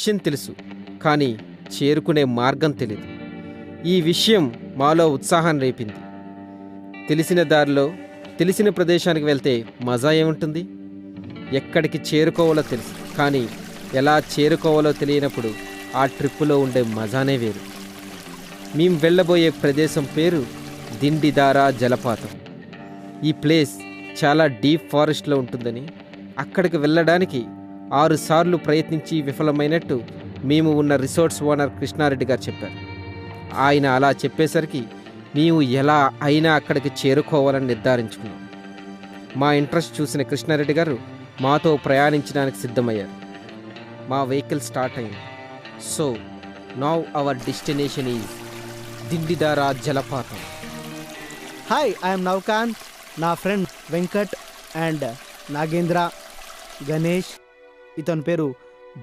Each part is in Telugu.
లక్ష్యం తెలుసు, కానీ చేరుకునే మార్గం తెలియదు. ఈ విషయం మాలో ఉత్సాహం రేపింది. తెలిసిన దారిలో తెలిసిన ప్రదేశానికి వెళ్తే మజా ఏముంటుంది? ఎక్కడికి చేరుకోవాలో తెలుసు, కానీ ఎలా చేరుకోవాలో తెలియనప్పుడు ఆ ట్రిప్పులో ఉండే మజానే వేరు. మేము వెళ్ళబోయే ప్రదేశం పేరు దిండిదారా జలపాతం. ఈ ప్లేస్ చాలా డీప్ ఫారెస్ట్లో ఉంటుందని, అక్కడికి వెళ్ళడానికి 6 సార్లు ప్రయత్నించి విఫలమైనట్టు మేము ఉన్న రిసార్ట్స్ ఓనర్ కృష్ణారెడ్డి గారు చెప్పారు. ఆయన అలా చెప్పేసరికి మేము ఎలా అయినా అక్కడికి చేరుకోవాలని నిర్ధారించుకున్నాం. మా ఇంట్రెస్ట్ చూసిన కృష్ణారెడ్డి గారు మాతో ప్రయాణించడానికి సిద్ధమయ్యారు. మా వెహికల్ స్టార్ట్ అయింది. So now our destination is Dindidara జలపాతం. Hi, I'm Navakanth. నా ఫ్రెండ్ వెంకట్ అండ్ నాగేంద్ర, గణేష్, ఇతని పేరు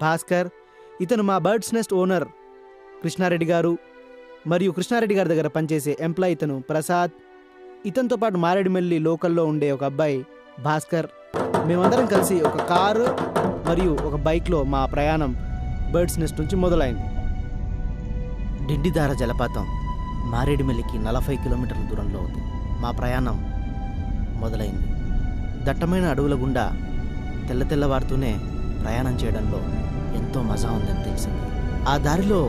భాస్కర్. ఇతను మా బర్డ్స్ నెస్ట్ ఓనర్ కృష్ణారెడ్డి గారు, మరియు కృష్ణారెడ్డి గారి దగ్గర పనిచేసే ఎంప్లాయ్ ఇతను ప్రసాద్. ఇతనితో పాటు మారేడుమిల్లి లోకల్లో ఉండే ఒక అబ్బాయి భాస్కర్. మేమందరం కలిసి ఒక కారు మరియు ఒక బైక్లో మా ప్రయాణం బర్డ్స్ నెస్ట్ నుంచి మొదలైంది. దిండిదారా జలపాతం మారేడుమిల్లికి 40 కిలోమీటర్ల దూరంలో ఉంది. మా ప్రయాణం మొదలైంది. దట్టమైన అడవుల గుండా తెల్లవారుతూనే ప్రయాణం చేయడంలో ఎంతో మజా ఉందని తెలిసింది. ఆ దారిలో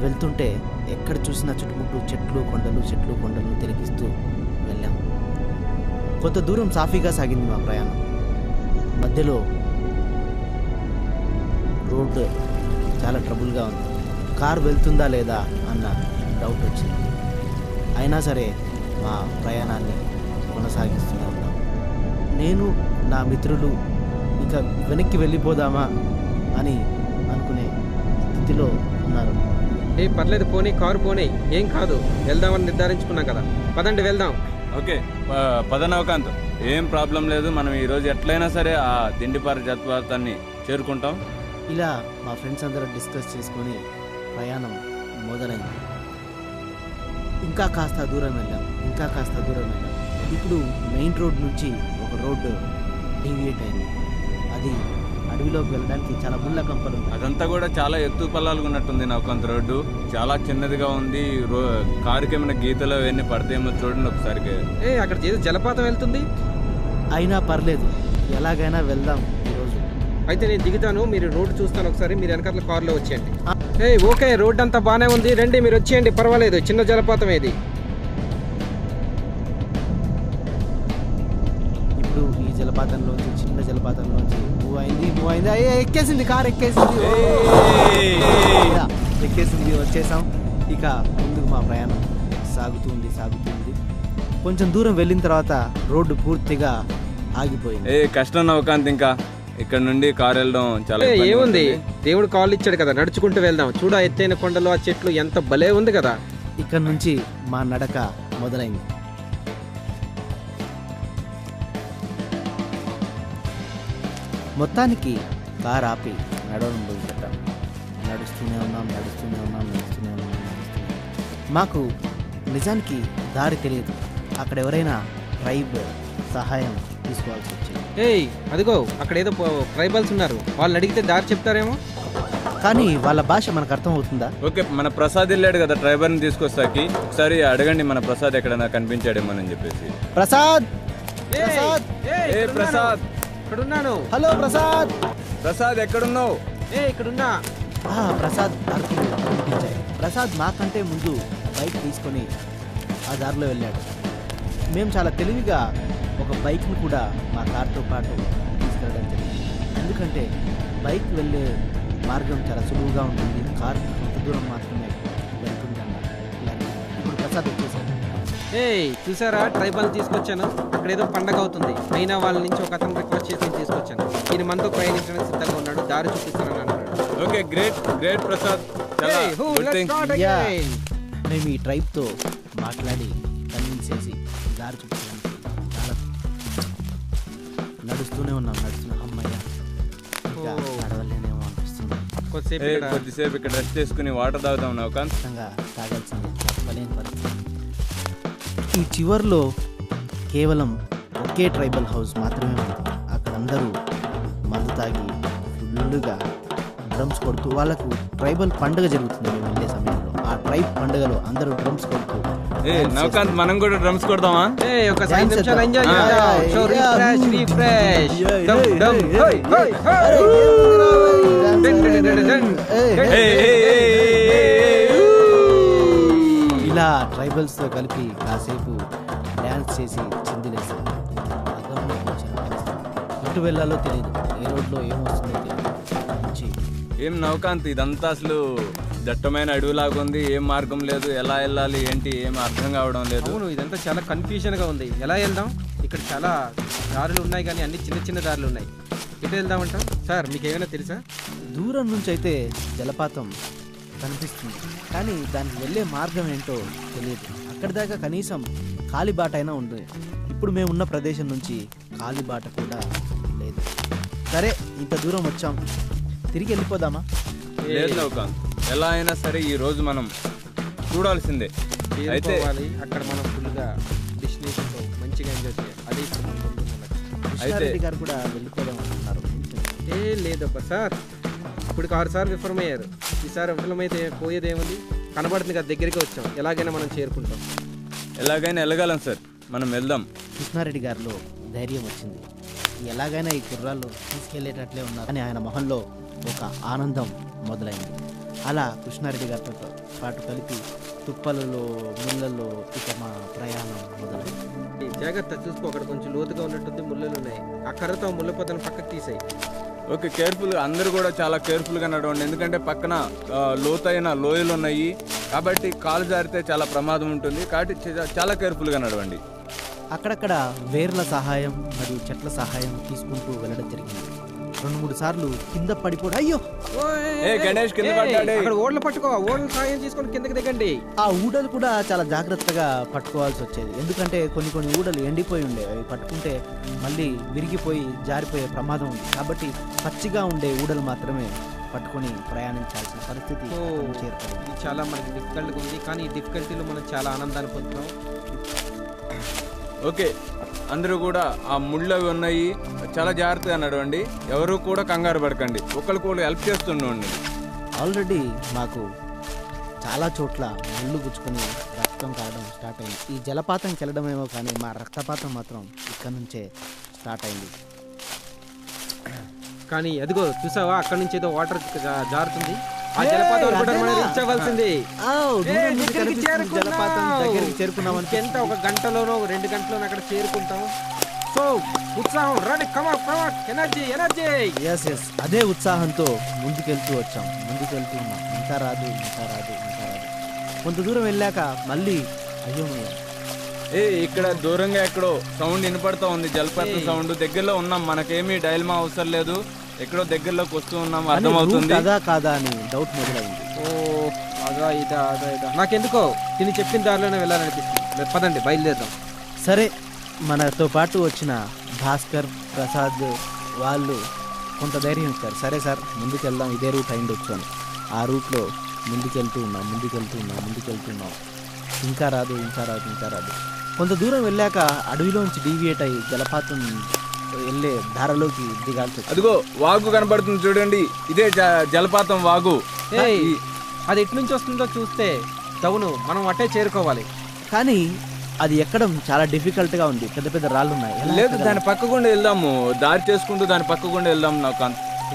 వెళ్తుంటే ఎక్కడ చూసినా చుట్టుముట్టు చెట్లు కొండలు తిరిగిస్తూ వెళ్ళాం. కొంత దూరం సాఫీగా సాగింది మా ప్రయాణం. మధ్యలో రోడ్డు చాలా ట్రబుల్గా ఉంది. కారు వెళ్తుందా లేదా అన్న డౌట్ వచ్చింది. అయినా సరే మా ప్రయాణాన్ని కొనసాగిస్తూనే ఉన్నాం. నేను నా మిత్రులు ఇక వెనక్కి వెళ్ళిపోదామా అని అనుకునే స్థితిలో ఉన్నారు. పర్లేదు, పోనీ, కారు పోనీ, ఏం కాదు, వెళ్దామని నిర్ధారించుకున్నాం కదా, పదండి వెళ్దాం. ఓకే, పద నవకాంత్, ఏం ప్రాబ్లం లేదు. మనం ఈరోజు ఎట్లయినా సరే ఆ దిండిదారా జలపాతాన్ని చేరుకుంటాం. ఇలా మా ఫ్రెండ్స్ అందరూ డిస్కస్ చేసుకొని ప్రయాణం మొదలైంది. ఇంకా కాస్త దూరం వెళ్ళాం. ఇప్పుడు మెయిన్ రోడ్ నుంచి ఒక రోడ్డు డీవియేట్ అయింది. అది అడవిలోకి వెళ్ళడానికి చాలా ముళ్ళ కంపలు. అదంతా కూడా చాలా ఎత్తు పల్లాలుగా ఉన్నట్టుంది. నవకాంత్ రోడ్డు చాలా చిన్నదిగా ఉంది. కారుకి ఏమైనా గీతలు అవన్నీ పడతాయేమో చూడండి ఒకసారి. అక్కడ జలపాతం వెళ్తుంది. అయినా పర్లేదు, ఎలాగైనా వెళ్దాం ఈరోజు. అయితే నేను దిగుతాను, మీరు రోడ్డు చూస్తాను ఒకసారి, మీరు వెనకాల కారులో వచ్చేయండి. ఓకే, రోడ్డు అంతా బాగానే ఉంది, రండి మీరు వచ్చేయండి, పర్వాలేదు, చిన్న జలపాతం ఏది. ఇప్పుడు ఈ జలపాతంలోంచి, చిన్న జలపాతంలోంచి మూవ్ అయింది. ఎక్కేసింది, కారు ఎక్కేసింది, వచ్చేసాం. ఇక ముందుకు మా ప్రయాణం సాగుతుంది. కొంచెం దూరం వెళ్ళిన తర్వాత రోడ్డు పూర్తిగా ఆగిపోయింది. కష్టం నవకాంత్, ఇంకా ఇక్కడ నుండి కారు వెళ్ళడం చాలా ఏముంది, దేవుడు కాళ్ళు ఇచ్చాడు కదా, నడుచుకుంటూ వెళ్దాం. చూడ ఎత్తైన కొండలు, ఆ చెట్లు ఎంత భలే ఉంది కదా. ఇక్కడ నుంచి మా నడక మొదలైంది. మొత్తానికి కారు ఆపి నడవడం మొదలుపెట్టాం. నడుస్తూనే ఉన్నాం. మాకు నిజానికి దారి తెలియదు. అక్కడ ఎవరైనా ట్రైబ్ సహాయం తీసుకోవాల్సి వచ్చింది. అదిగో అక్కడ ఏదో ట్రైబల్స్ ఉన్నారు, వాళ్ళని అడిగితే దారి చెప్తారేమో. కానీ వాళ్ళ భాష మనకు అర్థం అవుతుందా? ఓకే, మన ప్రసాద్ వెళ్ళాడు కదా ట్రైబర్ని తీసుకొస్తాకి, ఒకసారి అడగండి మన ప్రసాద్ ఎక్కడైనా కనిపించాడేమోనని చెప్పేసి. ప్రసాద్, ప్రసాద్ ఇక్కడున్నాను. హలో ప్రసాద్. ప్రసాద్ ఎక్కడున్నావు? ఇక్కడున్నా. ప్రసాద్ అరుపులు వినిపించాయి. ప్రసాద్ మాకంటే ముందు బైక్ తీసుకొని ఆ దారిలో వెళ్ళాడు. మేము చాలా తెలివిగా ఒక బైక్ను కూడా మా కార్తో పాటు తీసుకెళ్ళడం జరిగింది. ఎందుకంటే బైక్ వెళ్ళే మార్గం చాలా సులువుగా ఉంటుంది, కారు కొంత దూరం మాత్రమే వెళ్తుంది అన్నారు. ఇప్పుడు ప్రసాద్ వచ్చేసాడు. చూసారా, ట్రైబల్ తీసుకొచ్చాను. అక్కడ ఏదో పండగ అవుతుంది, అయినా వాళ్ళ నుంచి ఒక అతను రిక్వెస్ట్ చేసి నేను తీసుకొచ్చాను. ఈయన మనతో ప్రయాణించడానికి సిద్ధంగా ఉన్నాడు, దారి చూపిస్తానని అన్నాడు. Okay, great Prasad. మేము ఈ ట్రైబ్తో మాట్లాడి కన్విన్స్ చేసి దారి చూపించడానికి చాలా నడుస్తూనే ఉన్నాం. అమ్మయ్య, నడవలేనేమో అనిపిస్తుంది. కొద్దిసేపు ఇక్కడ రెస్ట్ చేసుకుని వాటర్ తాగుదాం నవకాంత్. తాగాల్సిందే, తప్పలేని పరిస్థితి. ఈ చివర్లో కేవలం ఒకే ట్రైబల్ హౌస్ మాత్రమే ఉంది. అక్కడ అందరూ మందు తాగి ఫుల్గా డ్రమ్స్ కొడుతూ వాళ్ళకు ట్రైబల్ పండుగ జరుగుతుంది మేము వెళ్ళే సమయంలో. ఆ ట్రైబ్ పండుగలో అందరూ డ్రమ్స్ కొడుతూ నవకాంత్ మనం కూడా డ్రమ్స్ కొడదామా? ఒక 5 నిమిషాలు ఎంజాయ్ చేద్దాం. సో రిఫ్రెష్ డమ్ డమ్ హై హై హై ఇలా ట్రైబల్స్తో కలిపి కాసేపు డ్యాన్స్ చేసి చిందులేసాం. ఎటు వెళ్ళాలో తెలియదు, ఏ రోడ్లో ఏమొస్తుందో తెలియదు. ఏం నవకాంత్ ఇదంతా అసలు దట్టమైన అడవిలాగా ఉంది, ఏం మార్గం లేదు, ఎలా వెళ్ళాలి ఏంటి ఏం అర్థం కావడం లేదు. అవును, ఇదంతా చాలా కన్ఫ్యూజన్గా ఉంది. ఎలా వెళ్దాం? ఇక్కడ చాలా దారులు ఉన్నాయి కానీ అన్ని చిన్న చిన్న దారులు ఉన్నాయి. ఎటు వెళ్దామంటాం సార్? మీకు ఏమైనా తెలుసా? దూరం నుంచి అయితే జలపాతం కనిపిస్తుంది కానీ దానికి వెళ్ళే మార్గం ఏంటో తెలియదు. అక్కడి దాకా కనీసం కాలిబాట అయినా ఉంది. ఇప్పుడు మేము ఉన్న ప్రదేశం నుంచి కాలిబాట కూడా లేదు. సరే, ఇంత దూరం వచ్చాం, తిరిగి వెళ్ళిపోదామా? లేదు నవకాంత్, ఎలా అయినా సరే ఈ రోజు మనం చూడాల్సిందే. అయితే అక్కడ మనం ఫుల్గా డెస్టినేషన్తో మంచిగా ఎంజాయ్ చేయాలి. అదే ఇప్పుడు మన ముందు ఉన్న లక్ష్యం. కృష్ణారెడ్డి గారు కూడా వెళ్ళిపోదాం అంటున్నారు. లేదబ్బా సార్, ఇప్పుడు 6 సార్లు విఫలమయ్యారు. ఈసారి విఫలమైతే పోయేదేముంది? కనబడుతుంది కదా, దగ్గరికి వచ్చాం, ఎలాగైనా మనం చేరుకుంటాం. ఎలాగైనా వెళ్ళగలం సార్, మనం వెళ్దాం. కృష్ణారెడ్డి గారిలో ధైర్యం వచ్చింది. ఎలాగైనా ఈ కుర్రాళ్ళు తీసుకెళ్లేటట్లే ఉన్నారు అని ఆయన మొహంలో ఒక ఆనందం మొదలైంది. అలా కృష్ణారెడ్డి గారితో పాటు కలిపి తుప్పలలో ముళ్ళల్లో ఇక మా ప్రయాణం మొదలైంది. జాగ్రత్త, చూసుకో, అక్కడ కొంచెం లోతుగా ఉన్నట్టుంది, ముళ్ళలు ఉన్నాయి. ఆ కర్రతో ముళ్ళ పొదలను పక్కకు తీసాయి. ఓకే, కేర్ఫుల్గా అందరూ కూడా చాలా కేర్ఫుల్గా నడవండి, ఎందుకంటే పక్కన లోతైన లోయలు ఉన్నాయి కాబట్టి కాలు జారితే చాలా ప్రమాదం ఉంటుంది. కాబట్టి చాలా కేర్ఫుల్గా నడవండి. అక్కడక్కడ వేర్ల సహాయం మరియు చెట్ల సహాయం తీసుకుంటూ వెళ్ళడం జరిగింది. 2-3 సార్లు కింద పడిపోవడం. అయ్యో, గణేష్ కింద పడ్డాడు. అక్కడ ఓడలు పట్టుకో, ఓడలు సహాయం తీసుకొని కిందకి దిగండి. ఆ ఊడలు కూడా చాలా జాగ్రత్తగా పట్టుకోవాల్సి వచ్చేది, ఎందుకంటే కొన్ని ఊడలు ఎండిపోయి ఉండేవి. అవి పట్టుకుంటే మళ్ళీ విరిగిపోయి జారిపోయే ప్రమాదం ఉంది. కాబట్టి పచ్చిగా ఉండే ఊడలు మాత్రమే పట్టుకొని ప్రయాణించాల్సిన పరిస్థితి చేరుకుంది. ఇది చాలా మనకి డిఫికల్ట్గా ఉంది, కానీ ఈ డిఫికల్టీలో మనం చాలా ఆనందాన్ని పొందుతున్నాం. ఓకే, అందరూ కూడా ఆ ముళ్ళు అవి ఉన్నాయి, చాలా జాగ్రత్తగా నడవండి. ఎవరు కూడా కంగారు పడకండి, ఒకరికి హెల్ప్ చేస్తుండండి. ఆల్రెడీ మాకు చాలా చోట్ల ముళ్ళు గుచ్చుకొని రక్తం కారడం స్టార్ట్ అయింది. ఈ జలపాతంకి వెళ్ళడమేమో కానీ మా రక్తపాతం మాత్రం ఇక్కడ నుంచే స్టార్ట్ అయింది. కానీ అదిగో చూసావా, అక్కడ నుంచి ఏదో వాటర్ జారుతుంది. ఆ జలపాతం కూడా మనం రీచ్ అవ్వాల్సింది. జలపాతం దగ్గరికి చేరుకున్నాం. ఎంత ఒక గంటలోనో 2 గంటలోనో అక్కడ చేరుకుంటాం. సో ఉత్సాహం, రండి, కమాన్, ఎనర్జీ. ఎస్, అదే ఉత్సాహంతో ముందుకెళ్తూ వచ్చాం. ముందుకెళ్తూ ఉన్నాం. ఇంకా రాదు. కొంత దూరం వెళ్ళాక మళ్ళీ అయ్యో, ఇక్కడ దూరంగా ఎక్కడో సౌండ్ వినపడతా ఉంది, జలపాతం సౌండ్. దగ్గరలో ఉన్నాం, మనకేమీ డైల్మా అవసరం లేదు, ఎక్కడో దగ్గరలోకి వస్తూ ఉన్నాం. అర్థమవుతుంది కాదా అని డౌట్ మొదలైంది. అదా ఇదా నాకెందుకో తిని చెప్పిన దారిలోనే వెళ్ళాలనిపిస్తుంది. పదండి, బయలుదేరదాం. సరే, మనతో పాటు వచ్చిన భాస్కర్, ప్రసాద్ వాళ్ళు కొంత ధైర్యం ఇచ్చారు. సరే సార్, ముందుకెళ్దాం, ఇదే రూట్ అయిండొచ్చు అని. ఆ రూట్లో ముందుకెళ్తూ ఉన్నాం. ఇంకా రాదు. కొంత దూరం వెళ్ళాక అడవిలోంచి డీవియేట్ అయ్యి జలపాతం వెళ్ళే ధారలోకి దిగాల్సి. అదిగో వాగు కనబడుతుంది చూడండి, ఇదే జలపాతం వాగు. అది ఎటు నుంచి వస్తుందో చూస్తే అవును, మనం అట్టే చేరుకోవాలి. కానీ అది ఎక్కడం చాలా డిఫికల్ట్గా ఉంది. పెద్ద పెద్ద రాళ్ళు ఉన్నాయి. లేదు, దాని పక్కకుండా వెళ్దాము, దారి చేసుకుంటూ దాని పక్కకుండా వెళ్దాం. నాకు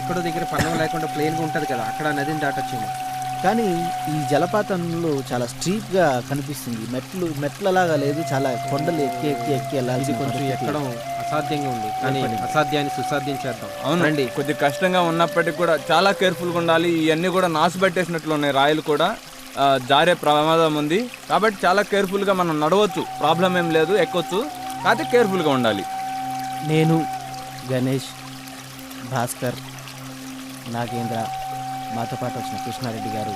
ఎక్కడో దగ్గర పన్నం లేకుండా ప్లేన్గా ఉంటుంది కదా, అక్కడ నదిని దాటొచ్చేమో. కానీ ఈ జలపాతంలో చాలా స్ట్రీట్గా కనిపిస్తుంది. మెట్లలాగా లేదు, చాలా కొండలు ఎక్కి వెళ్ళాలి. కొంచెం ఎక్కడం అసాధ్యంగా ఉంది, కానీ అసాధ్యాన్ని సుసాధ్యం చేద్దాం. అవునండి, కొద్దిగా కష్టంగా ఉన్నప్పటికీ కూడా చాలా కేర్ఫుల్గా ఉండాలి. ఇవన్నీ కూడా నాసు పెట్టేసినట్లు ఉన్నాయి, రాయలు కూడా జారే ప్రమాదం ఉంది. కాబట్టి చాలా కేర్ఫుల్గా మనం నడవచ్చు, ప్రాబ్లం ఏం లేదు, ఎక్కొచ్చు, కాకపోతే కేర్ఫుల్గా ఉండాలి. నేను, గణేష్, భాస్కర్, నాగేంద్ర, మాతో పాటు వచ్చిన కృష్ణారెడ్డి గారు,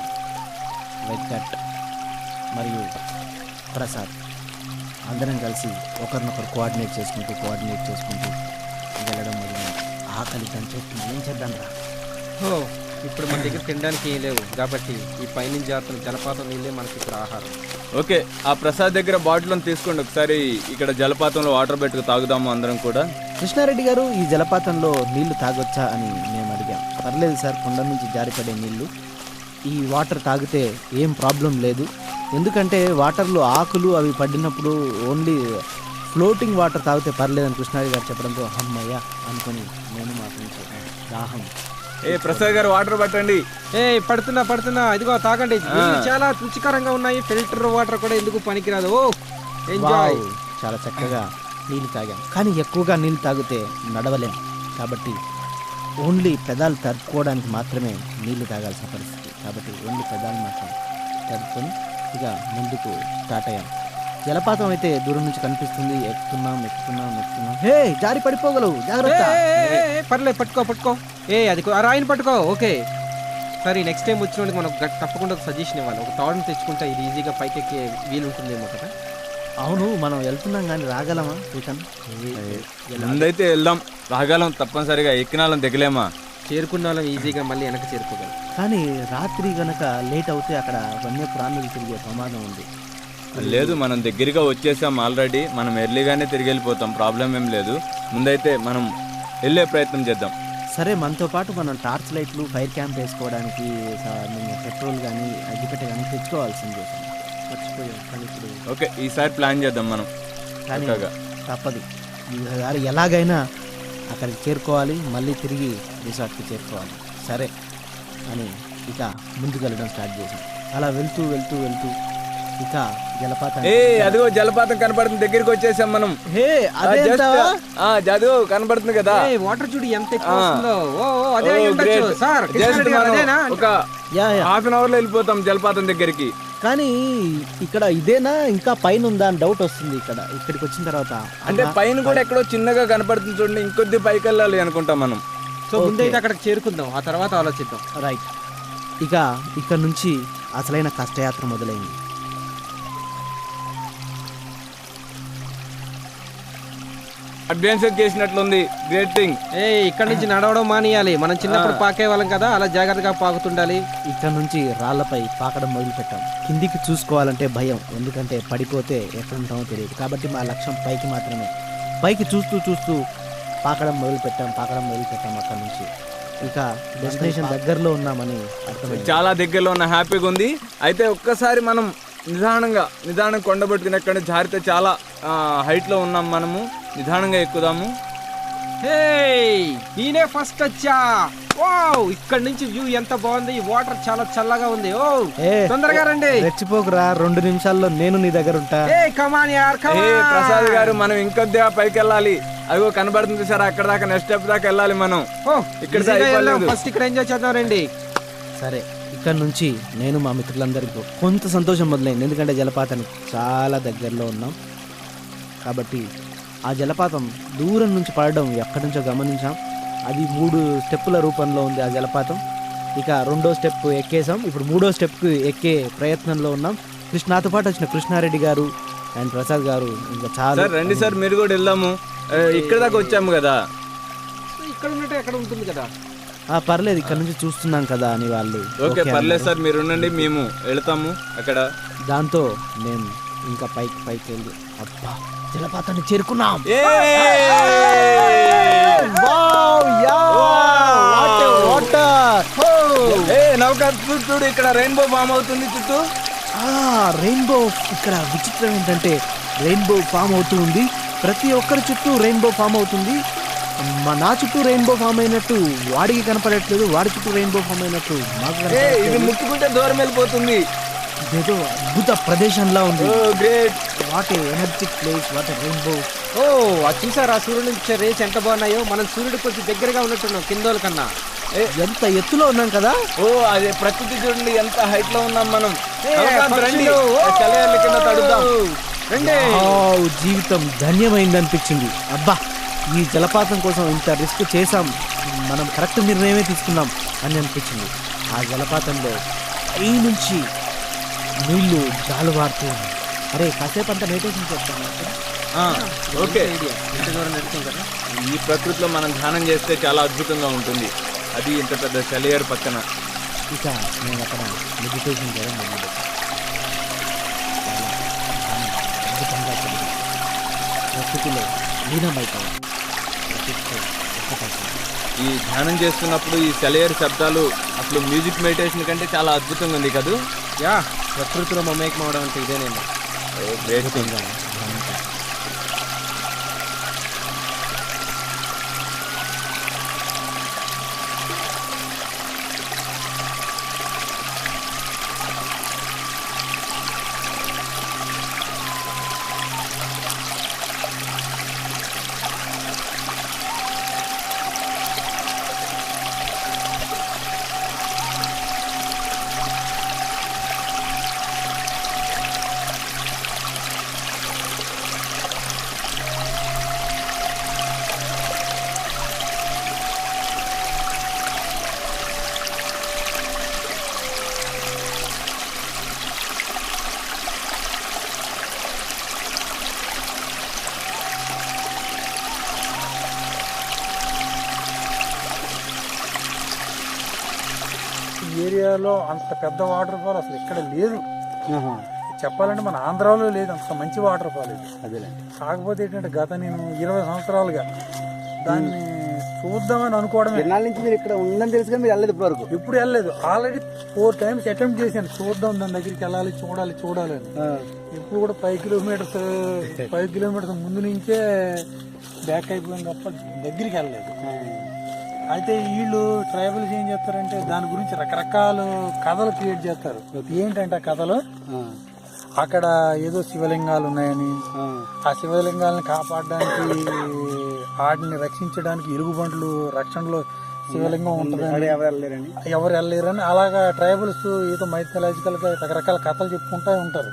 వెంకట్ మరియు ప్రసాద్ అందరం కలిసి ఒకరినొకరు కోఆర్డినేట్ చేసుకుంటూ వెళ్ళడం మొదలైంది. ఆకలి దంచేస్తుంది, ఏం చేద్దాం రా. ఇప్పుడు మన దగ్గర తినడానికి ఏం లేవు కాబట్టి ఈ పైనుంచి జారుతున్న జలపాతం నీళ్ళే మనకి ఇప్పుడు ఆహారం. ఓకే, ఆ ప్రసాద్ దగ్గర బాటిల్ తీసుకోండి, ఒకసారి ఇక్కడ జలపాతంలో వాటర్ పెట్టుకు తాగుదాము అందరం కూడా. కృష్ణారెడ్డి గారు, ఈ జలపాతంలో నీళ్లు తాగొచ్చా అని మేము అడిగాం. పర్లేదు సార్, కొండ నుంచి జారిపడే నీళ్ళు. ఈ వాటర్ తాగితే ఏం ప్రాబ్లం లేదు. ఎందుకంటే వాటర్లో ఆకులు అవి పడినప్పుడు ఓన్లీ ఫ్లోటింగ్ వాటర్ తాగితే పర్లేదని కృష్ణారెడ్డి గారు చెప్పడంతో అమ్మయ్య అనుకొని నేను మా ఫ్రెండ్స్ దాహం. ప్రసాద్ గారు వాటర్ పట్టండి. పడుతున్నా ఇదిగో తాగండి. నీళ్ళు చాలా రుచికరంగా ఉన్నాయి. ఫిల్టర్ వాటర్ కూడా ఎందుకు పనికిరాదు. ఓ ఎంజాయ్. వావ్, చాలా చక్కగా నీళ్ళు తాగాం. కానీ ఎక్కువగా నీళ్ళు తాగితే నడవలేం కాబట్టి ఓన్లీ పెదాలు తడుపుకోవడానికి మాత్రమే నీళ్లు తాగాల్సిన పరిస్థితి. కాబట్టి ఓన్లీ పెదాలు మాత్రం తడుపుకొని ఇక ముందుకు స్టార్ట్ అయ్యాం. జలపాతం అయితే దూరం నుంచి కనిపిస్తుంది. ఎక్కుతున్నాం. హే, జారి పడిపోగలవు, జాగ్రత్త. పర్లేదు, పట్టుకో. అది ఆ రాయిని పట్టుకో. ఓకే, సరే. నెక్స్ట్ టైం వచ్చిన మనం తప్పకుండా ఒక సజెషన్ ఇవ్వాలి. ఒక తాడుని తెచ్చుకుంటే ఇది ఈజీగా పైకెక్కే వీలు ఉంటుందేమో కదా. అవును, మనం వెళ్తున్నాం కానీ రాగలమా? ముందైతే వెళ్దాం, రాగలం తప్పనిసరిగా. ఎక్కినాలం దిగలేమా? చేరుకున్న వాళ్ళం ఈజీగా మళ్ళీ వెనక్కి చేరుకోగలం. కానీ రాత్రి గనక లేట్ అవుతే అక్కడ వన్యప్రాణులు తిరిగే ప్రమాదం ఉంది. లేదు, మనం దగ్గరగా వచ్చేసాం ఆల్రెడీ. మనం ఎర్లీగానే తిరిగి వెళ్ళిపోతాం, ప్రాబ్లం ఏం లేదు. ముందైతే మనం వెళ్ళే ప్రయత్నం చేద్దాం. సరే, మనతో పాటు మనం టార్చ్ లైట్లు, ఫైర్ క్యాంప్ వేసుకోవడానికి మేము పెట్రోల్ కానీ అగ్గిపెట్టె కానీ తెచ్చుకోవాల్సింది. మర్చిపోయాం. కానీ ఇప్పుడు ఓకే, ఈసారి ప్లాన్ చేద్దాం మనం. కానీ తప్పదు, ఈసారి ఎలాగైనా అక్కడికి చేరుకోవాలి, మళ్ళీ తిరిగి రిసార్ట్కి చేరుకోవాలి. సరే అని ఇక ముందుకు వెళ్ళడం స్టార్ట్ చేసాం. అలా వెళ్తూ ఇక జలపాతం. అదిగో జలపాతం కనపడుతుంది, దగ్గరికి వచ్చేసాం మనం. అదిగో కనపడుతుంది కదా. వాటర్ చూడు ఎంత ఎక్కువ వస్తుందో. అదే ఉండొచ్చు సార్. ఒక హాఫ్ అన్ అవర్ లో వెళ్ళిపోతాం జలపాతం దగ్గరికి. కానీ ఇక్కడ ఇదేనా ఇంకా పైన ఉందా అని డౌట్ వస్తుంది. ఇక్కడికి వచ్చిన తర్వాత అంటే పైన కూడా ఎక్కడో చిన్నగా కనపడుతుంది చూడండి. ఇంకొద్ది పైకి వెళ్ళాలి అనుకుంటాం మనం. సో ముందైతే అక్కడికి చేరుకుందాం, ఆ తర్వాత ఆలోచిద్దాం. రైట్. ఇక ఇక్కడ నుంచి అసలైన కష్టయాత్ర మొదలైంది. అడ్వెంచర్ చేసినట్లుంది. Great thing. ఇక్కడ నుంచి నడవడం మానేయాలి. మనం చిన్నప్పుడు పాకే వాళ్ళం కదా, అలా జాగ్రత్తగా పాకుతుండాలి. ఇక్కడ నుంచి రాళ్లపై పాకడం మొదలు పెట్టాం. కిందికి చూసుకోవాలంటే భయం, ఎందుకంటే పడిపోతే ఎక్కడ ఉంటామో తెలియదు. కాబట్టి మా లక్ష్యం పైకి మాత్రమే. పైకి చూస్తూ పాకడం మొదలు పెట్టాం. అక్కడ నుంచి ఇక డెస్టినేషన్ దగ్గరలో ఉన్నామని అర్థమైంది. చాలా దగ్గరలో ఉన్న హ్యాపీగా ఉంది. అయితే ఒక్కసారి మనం నిదానంగా కొండబెట్టుకుని ఎక్కడ జారితే చాలా హైట్లో ఉన్నాం. మనము నిదానంగా ఎక్కుదాము. నేనే ఫస్ట్ వచ్చా. ఇక్కడ నుంచి వ్యూ ఎంత బాగుంది. ఈ వాటర్ చాలా చల్లగా ఉంది. తొందరగా రండి. రెచ్చిపోకురా, 2 నిమిషాల్లో నేను నీ దగ్గర ఉంటా. ప్రసాద్ గారు, మనం ఇంకొద్దిగా పైకి వెళ్ళాలి. అదిగో కనబడుతుంది సార్, అక్కడ దాకా నెక్స్ట్ స్టెప్ దాకా వెళ్ళాలి మనం. ఇక్కడ ఫస్ట్ ఇక్కడ ఎంజాయ్ చేద్దాం రండి. సరే, ఇక్కడ నుంచి నేను మా మిత్రులందరికీ కొంత సంతోషం మొదలైంది. ఎందుకంటే జలపాతానికి చాలా దగ్గరలో ఉన్నాం కాబట్టి ఆ జలపాతం దూరం నుంచి పడడం ఎక్కడి నుంచో గమనించాం. అది 3 స్టెప్పుల రూపంలో ఉంది ఆ జలపాతం. ఇక 2వ స్టెప్ ఎక్కేసాం. ఇప్పుడు 3వ స్టెప్కి ఎక్కే ప్రయత్నంలో ఉన్నాం. నాతో పాటు వచ్చిన కృష్ణారెడ్డి గారు అండ్ ప్రసాద్ గారు ఇంకా చాలా. రండి సార్, మీరు కూడా వెళ్దాము. ఇక్కడ దాకా వచ్చాము కదా. ఇక్కడ ఉన్నట్టు ఎక్కడ ఉంటుంది కదా. పర్లేదు, ఇక్కడ నుంచి చూస్తున్నాం కదా అని వాళ్ళు. ఓకే, పర్లేదు సార్, మీరు ఉండండి, మేము వెళ్తాము అక్కడ. దాంతో మేము ఇంకా పైకి వెళ్ళి అబ్బా జలపాతాన్ని చేరుకున్నాం. చూడు, ఇక్కడ రెయిన్బో ఫామ్ అవుతుంది చుట్టూ. రెయిన్బో. ఇక్కడ విచిత్రం ఏంటంటే రెయిన్బో ఫామ్ అవుతూ ఉంది. ప్రతి ఒక్కరి చుట్టూ రెయిన్బో ఫామ్ అవుతుంది. నా చుట్టూ రెయిన్బో ఫామ్ అయినట్టు వాడికి కనపడట్లేదు, వాడి చుట్టూ రెయిన్బో ఫామ్ అయినట్టు మాకు. ఇది ముట్టుకుంటే దూరం వెళ్ళిపోతుంది. ఏదో అద్భుత ప్రదేశంలా ఉంది. Great. What a energetic place, what a rainbow. చూసారా సూర్యుడు నుంచి రేస్ ఎంత బాగున్నాయో. మనం సూర్యుడికి కొంచెం దగ్గరగా ఉన్నట్టున్నాం కిందోల కన్నా. ఎంత ఎత్తులో ఉన్నాం కదా. అదే ప్రకృతి చూడండి, ఎంత హైట్ లో ఉన్నాం మనం. కింద తడుద్దాం. జీవితం ధన్యమైంది అనిపించింది. అబ్బా, ఈ జలపాతం కోసం ఇంత రిస్క్ చేసాం, మనం కరెక్ట్ నిర్ణయమే తీసుకున్నాం అని అనిపించింది. ఆ జలపాతంలో ఈ నుంచి నీళ్లు జాలువారుతూ ఉన్నాయి. అరే, కాసేపు అంతా మెడిటేషన్ చేస్తాను. ఓకే, ఈ ప్రకృతిలో మనం ధ్యానం చేస్తే చాలా అద్భుతంగా ఉంటుంది. అది ఇంత పెద్ద సెలయేరు పక్కన. ఇక నేను అక్కడ మెడిటేషన్ చేయడం మొదలుపెట్టాను. అద్భుతంగా ప్రకృతిలో లీనమైపోయాను. ఈ ధ్యానం చేస్తున్నప్పుడు ఈ సెలయేరు శబ్దాలు అసలు మ్యూజిక్ మెడిటేషన్ కంటే చాలా అద్భుతంగా ఉంది కదా. యా, ప్రకృతిలో మమేకం అవడం అంటే ఇదేనేమో. ఈ ఏరియాలో అంత పెద్ద వాటర్ ఫాల్ అసలు ఇక్కడ లేదు. చెప్పాలంటే మన ఆంధ్రాలో లేదు అంత మంచి వాటర్ ఫాల్ ఇది. అదేలేండి. కాకపోతే ఏంటంటే గత నేను 20 సంవత్సరాలుగా దాన్ని చూద్దామని అనుకోవడమే. ఎన్నాళ్ళ నుంచి మీరు ఇక్కడ ఉందని తెలుసు కానీ మీరు వెళ్ళలేదు ఇప్పటి వరకు? ఎప్పుడు వెళ్ళలేదు. ఆల్రెడీ 4 times అటెంప్ట్ చేశాను చూద్దాం, దాని దగ్గరికి వెళ్ళాలి, చూడాలి అని. ఇప్పుడు కూడా 5 కిలోమీటర్స్ ముందు నుంచే బ్యాక్ అయిపోయింది తప్ప దగ్గరికి వెళ్ళలేదు. అయితే వీళ్ళు ట్రైబల్స్ ఏం చేస్తారంటే దాని గురించి రకరకాల కథలు క్రియేట్ చేస్తారు. ఏంటంటే ఆ కథలు అక్కడ ఏదో శివలింగాలు ఉన్నాయని, ఆ శివలింగాలను కాపాడడానికి వాటిని రక్షించడానికి ఎలుగుబంట్లు రక్షణలో శివలింగం ఉంటుందని ఎవరు వెళ్ళలేరని అలాగా ట్రైబల్స్ ఏదో మైథలాజికల్ గా రకరకాల కథలు చెప్పుకుంటూ ఉంటారు.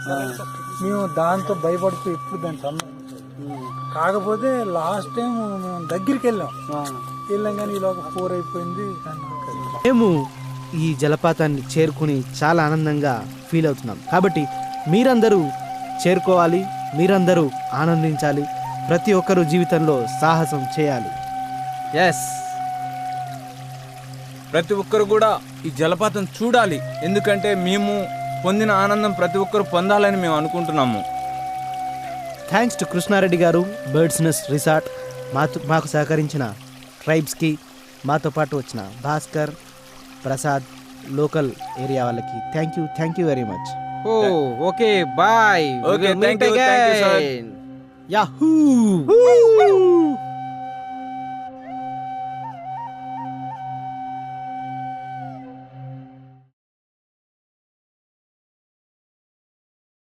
మేము దాంతో భయపడుతూ ఎప్పుడు దాన్ని సంబంధించాం. కాకపోతే లాస్ట్ టైం మేము దగ్గరికి వెళ్ళాం కానీ ఈలోగా 4 అయిపోయింది. మేము ఈ జలపాతాన్ని చేరుకుని చాలా ఆనందంగా ఫీల్ అవుతున్నాం. కాబట్టి మీరందరూ చేరుకోవాలి, మీరందరూ ఆనందించాలి, ప్రతి ఒక్కరూ జీవితంలో సాహసం చేయాలి. ఎస్, ప్రతి ఒక్కరు కూడా ఈ జలపాతం చూడాలి. ఎందుకంటే మేము పొందిన ఆనందం ప్రతి ఒక్కరు పొందాలని మేము అనుకుంటున్నాము. థ్యాంక్స్ టు కృష్ణారెడ్డి గారు, బర్డ్స్ నెస్ట్ రిసార్ట్, మాకు సహకరించిన ట్రైబ్స్కి, మాతో పాటు వచ్చిన భాస్కర్, ప్రసాద్, లోకల్ ఏరియా వాళ్ళకి thank you very much. Okay, bye. Okay, thank you, sir. Yahoo.